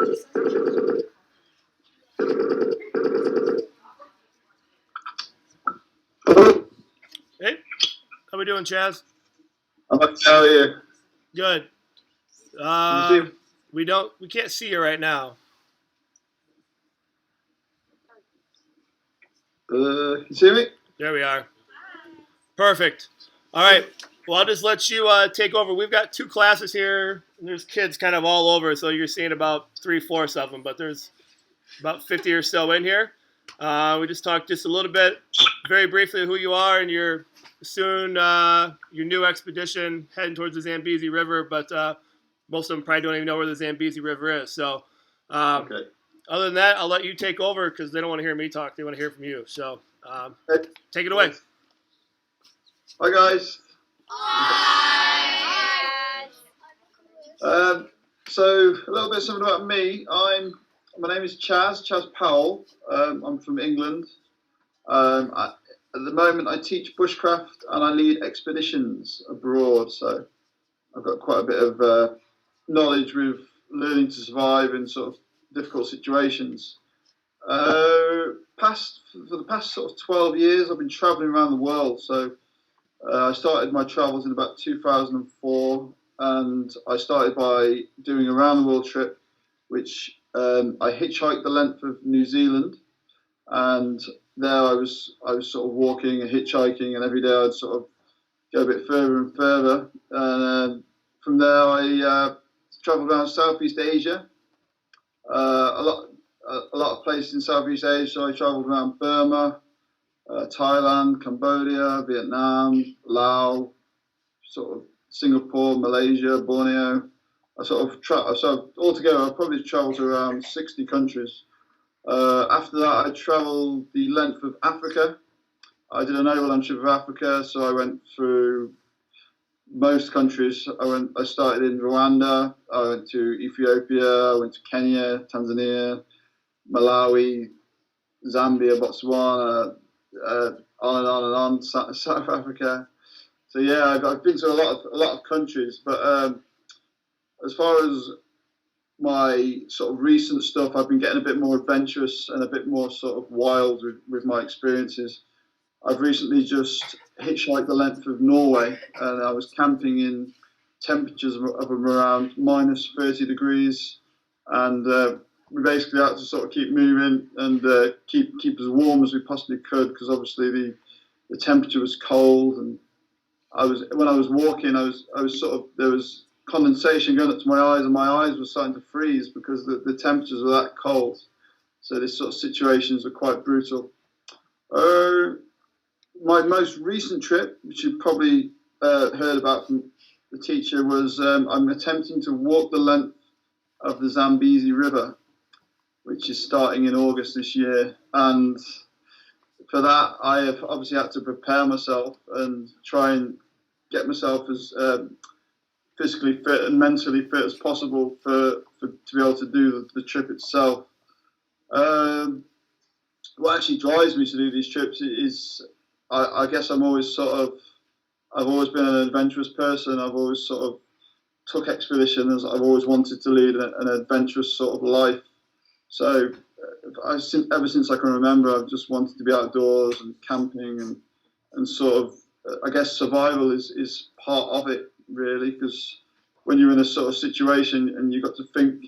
Hey, how we doing, Chaz? I'm going to tell you. Good. Can We can't see you right now. you see me? There we are. Perfect. All right. Well, I'll just let you take over. We've got 2 classes here. And there's kids kind of all over, so you're seeing about 3/4 of them, but there's about 50 or so in here. We just talked just a little bit, very briefly, who you are and your new expedition heading towards the Zambezi River, but most of them probably don't even know where the Zambezi River is. So, Okay. other than that, I'll let you take over because they don't want to hear me talk. They want to hear from you. So, Hey. take it away. Hi, guys. So, a little bit something about me. My name is Chaz Powell. I'm from England. At the moment, I teach bushcraft and I lead expeditions abroad. So, I've got quite a bit of knowledge with learning to survive in sort of difficult situations. For the past sort of 12 years, I've been traveling around the world. So I started my travels in about 2004, and I started by doing a round the world trip, which I hitchhiked the length of New Zealand, and there I was sort of walking and hitchhiking, and every day I'd sort of go a bit further and further. And from there, I travelled around Southeast Asia, a lot of places in Southeast Asia. So I travelled around Burma, Thailand, Cambodia, Vietnam, Laos, sort of Singapore, Malaysia, Borneo. So altogether I probably travelled to around 60 countries. After that, I travelled the length of Africa. I did an overland trip of Africa, so I went through most countries. I started in Rwanda, I went to Ethiopia, I went to Kenya, Tanzania, Malawi, Zambia, Botswana, on and on, South Africa. So yeah, I've been to a lot of countries. But as far as my sort of recent stuff, I've been getting a bit more adventurous and a bit more sort of wild with my experiences. I've recently just hitchhiked the length of Norway, and I was camping in temperatures of around minus 30 degrees, and we basically had to sort of keep moving and keep as warm as we possibly could, because obviously the temperature was cold, and when I was walking, I was sort of, there was condensation going up to my eyes, and my eyes were starting to freeze because the temperatures were that cold. So these sort of situations are quite brutal. My most recent trip, which you've probably heard about from the teacher, was I'm attempting to walk the length of the Zambezi River, which is starting in August this year. And for that, I have obviously had to prepare myself and try and get myself as physically fit and mentally fit as possible to be able to do the trip itself. What actually drives me to do these trips is, I guess I've always been an adventurous person. I've always sort of took expeditions. I've always wanted to lead an adventurous sort of life. So ever since I can remember, I've just wanted to be outdoors and camping and sort of, I guess survival is part of it, really, because when you're in a sort of situation and you've got to think,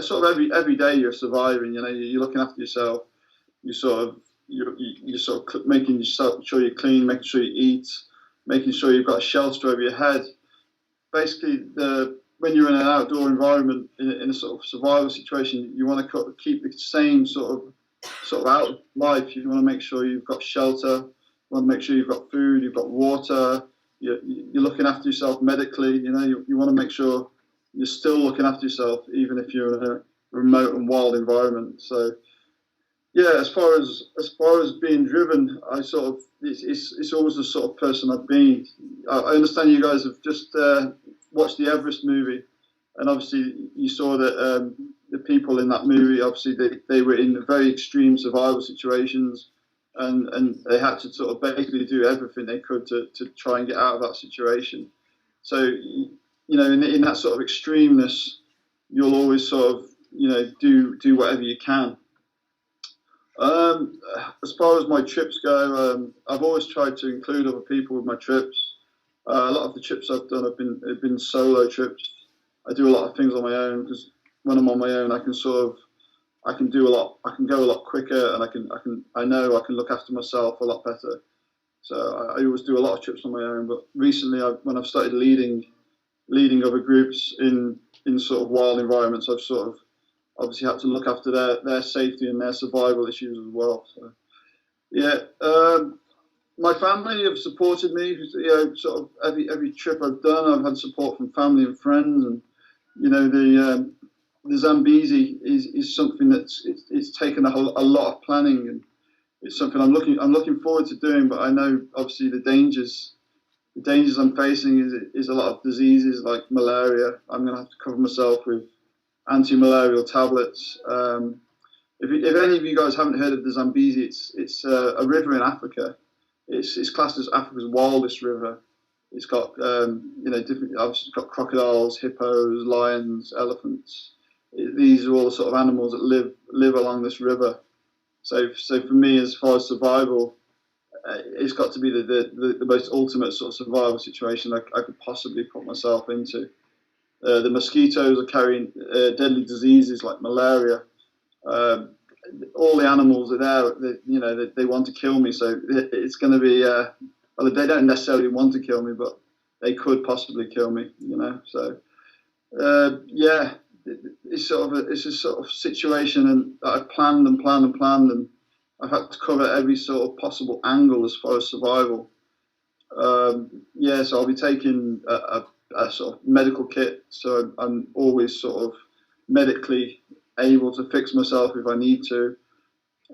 sort of every day you're surviving, you know, you're looking after yourself, you're sort of making yourself sure you're clean, making sure you eat, making sure you've got a shelter over your head. Basically, when you're in an outdoor environment in a sort of survival situation, you want to keep the same sort of out life. You want to make sure you've got shelter, you want to make sure you've got food, you've got water, you're looking after yourself medically. You know, you want to make sure you're still looking after yourself, even if you're in a remote and wild environment. So, yeah, as far as being driven, it's always the sort of person I've been. I understand you guys have just watched the Everest movie, and obviously you saw that the people in that movie, obviously they were in very extreme survival situations, and they had to sort of basically do everything they could to try and get out of that situation. So, you know, in that sort of extremeness, you'll always sort of do whatever you can. As far as my trips go, I've always tried to include other people with my trips. A lot of the trips I've done have been solo trips. I do a lot of things on my own because when I'm on my own, I can do a lot. I can go a lot quicker, and I know I can look after myself a lot better. So I always do a lot of trips on my own. But recently, when I've started leading other groups in sort of wild environments, I've sort of obviously had to look after their safety and their survival issues as well. So yeah, my family have supported me. Sort of every trip I've done, I've had support from family and friends, and the Zambezi is something it's taken a lot of planning, and it's something I'm looking forward to doing. But I know obviously the dangers I'm facing is a lot of diseases like malaria. I'm going to have to cover myself with anti-malarial tablets. If any of you guys haven't heard of the Zambezi, it's a river in Africa. It's classed as Africa's wildest river. It's got different. Obviously, it's got crocodiles, hippos, lions, elephants. These are all the sort of animals that live along this river. So for me, as far as survival, it's got to be the most ultimate sort of survival situation I could possibly put myself into. The mosquitoes are carrying deadly diseases like malaria. All the animals are there. They want to kill me. So it's going to be. Well, they don't necessarily want to kill me, but they could possibly kill me. So yeah, it's a sort of situation, and I've planned and planned and planned, and I've had to cover every sort of possible angle as far as survival. Yeah, so I'll be taking a sort of medical kit, so I'm always sort of medically able to fix myself if I need to.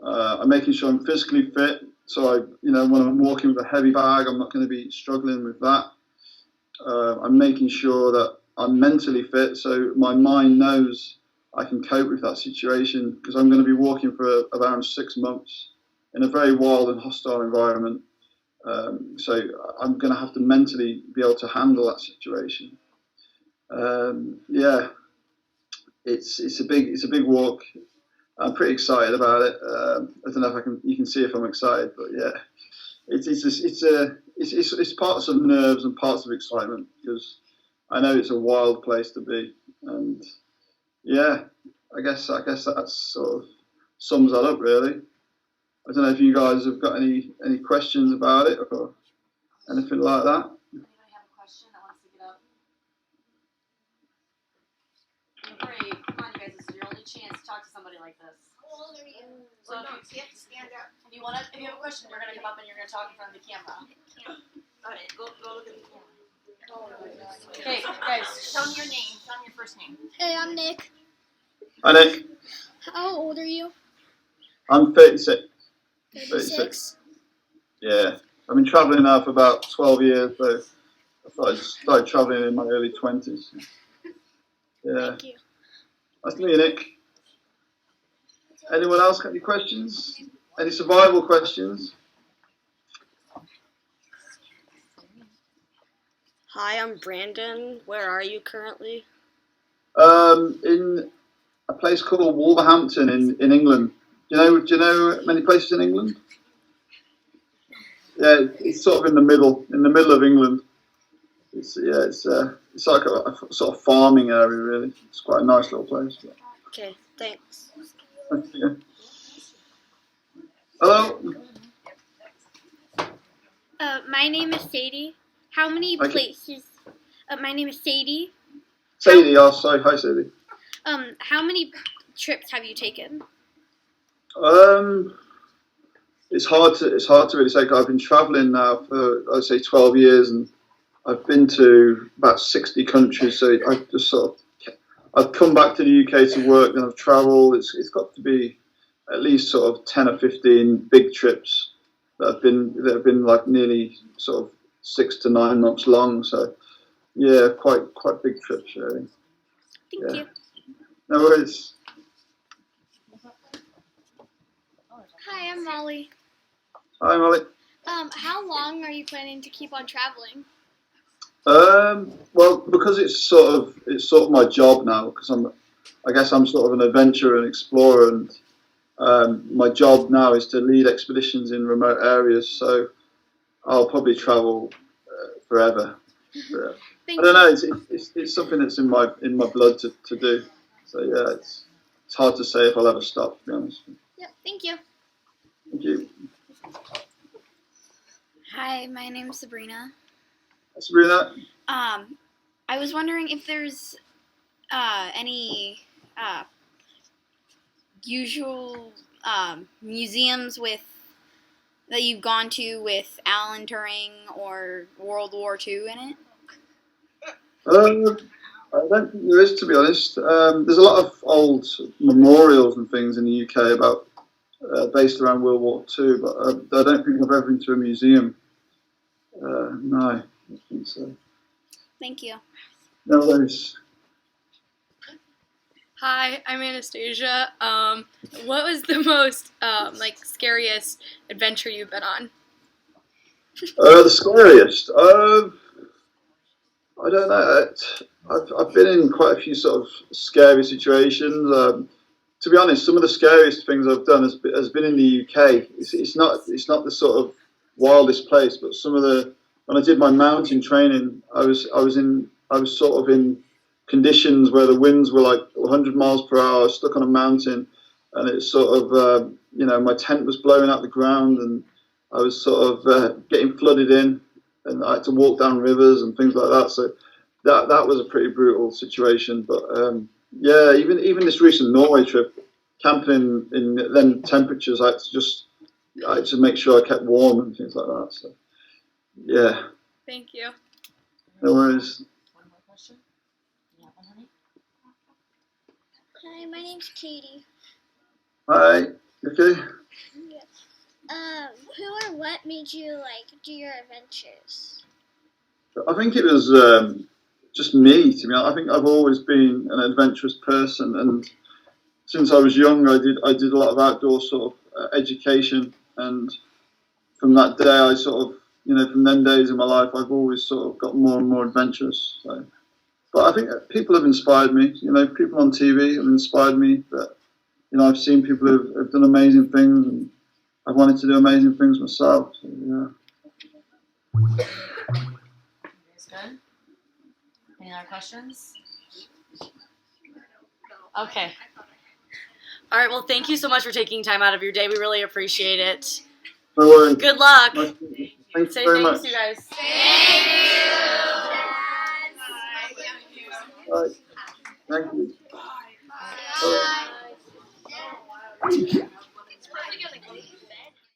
I'm making sure I'm physically fit, so when I'm walking with a heavy bag, I'm not going to be struggling with that. I'm making sure that I'm mentally fit, so my mind knows I can cope with that situation, because I'm going to be walking for around 6 months in a very wild and hostile environment. So I'm going to have to mentally be able to handle that situation. Yeah, it's a big walk. I'm pretty excited about it. I don't know if you can see if I'm excited, but yeah, it's parts of nerves and parts of excitement, because I know it's a wild place to be, and yeah, I guess that sort of sums that up really. I don't know if you guys have got any questions about it or anything like that. Anybody have a question that wants to get up? Great. Come on, you guys. This is your only chance to talk to somebody like this. How old are you? So no, if you have to stand up. if you have a question, you're gonna come up and you're gonna talk in front of the camera. Alright, go look at the camera. Okay, guys. Tell me your name. Tell me your first name. Hey, I'm Nick. Hi Nick, How old are you? I'm 36. 36. Yeah, I've been travelling now for about 12 years, so I started travelling in my early 20s. Yeah. Thank you. Nice to meet you, Nick. Anyone else got any questions? Any survival questions? Hi, I'm Brandon. Where are you currently? In a place called Wolverhampton in England. Do you know many places in England? Yeah, it's sort of in the middle of England. It's like a sort of farming area really. It's quite a nice little place. Okay, thanks. Yeah. Hello. My name is Sadie. How many Okay. places? My name is Sadie. Sadie, sorry, hi Sadie. How many trips have you taken? It's hard to really say. 'Cause I've been travelling now for I'd say 12 years, and I've been to about 60 countries. So I've come back to the UK to work, then I've travelled. It's got to be at least sort of 10 or 15 big trips that have been like nearly sort of 6 to 9 months long. So yeah, quite big trips really. Thank you. No worries. Hi, I'm Molly. Hi Molly. How long are you planning to keep on traveling? Well, because it's sort of my job now, because I guess I'm sort of an adventurer and explorer, and my job now is to lead expeditions in remote areas. So I'll probably travel forever. I Thank don't you. know. It's something that's in my blood to do. So yeah, it's hard to say if I'll ever stop. To be honest. Yep, thank you. Thank you, Hi, my name's Sabrina. Sabrina. I was wondering if there's any usual museums with that you've gone to with Alan Turing or World War II in it. I don't think there is, to be honest. There's a lot of old memorials and things in the UK about based around World War II, but I don't think I've ever been to a museum. No, I don't think so. Thank you. No worries. Hi, I'm Anastasia. What was the most scariest adventure you've been on? The scariest. I don't know. I've been in quite a few sort of scary situations. To be honest, some of the scariest things I've done has been in the UK. It's not the sort of wildest place, but some of the when I did my mountain training, I was sort of in conditions where the winds were like 100 miles per hour, stuck on a mountain, and it's sort of my tent was blowing out the ground, and I was sort of getting flooded in, and I had to walk down rivers and things like that. So that was a pretty brutal situation. But yeah, even this recent Norway trip, camping in them temperatures, I had to make sure I kept warm and things like that. So yeah, Thank you. no worries. One more question? You have one, honey? Hi, my name's Katie. Hi, you okay? Who or what made you do your adventures? I think it was just me. To be honest, I think I've always been an adventurous person, and since I was young, I did a lot of outdoor sort of education, and from that day, I sort of from them days in my life, I've always sort of got more and more adventurous. So, but I think people have inspired me. People on TV have inspired me. That I've seen people who have done amazing things, and I've wanted to do amazing things myself. So, yeah. That's good. Any other questions? Okay. All right, well, thank you so much for taking time out of your day. We really appreciate it. No worries. Good luck. Nice to meet you. Thank you Say very thanks, much. you guys. All right. Thank you. Bye.